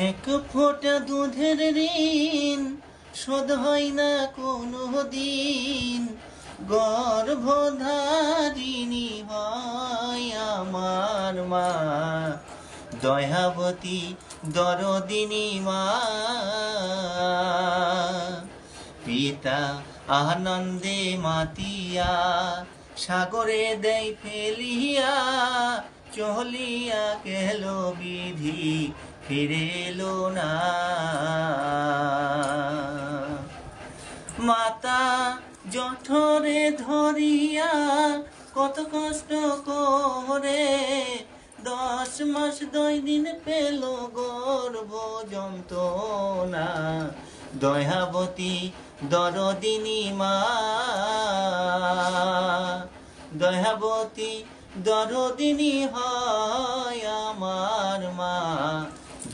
এক ফোঁটা দুধের ঋণ শোধ হয় না কোনো দিন, গর্ভধারিণী হয় আমার মা, দয়াবতী দরদিনী মা। পিতা আনন্দে মাতিয়া, সাগরে দেয় ফেলিয়া, চলিয়া গেল বিধি ফিরে এলো না। মাতা জঠরে ধরিয়া কত কষ্ট করে, 10 মাস 2 দিন পেল গর্ভ যন্ত্রণা। দয়াবতী দরদিনী মা, দয়াবতী দরদিনী হয় আমার মা।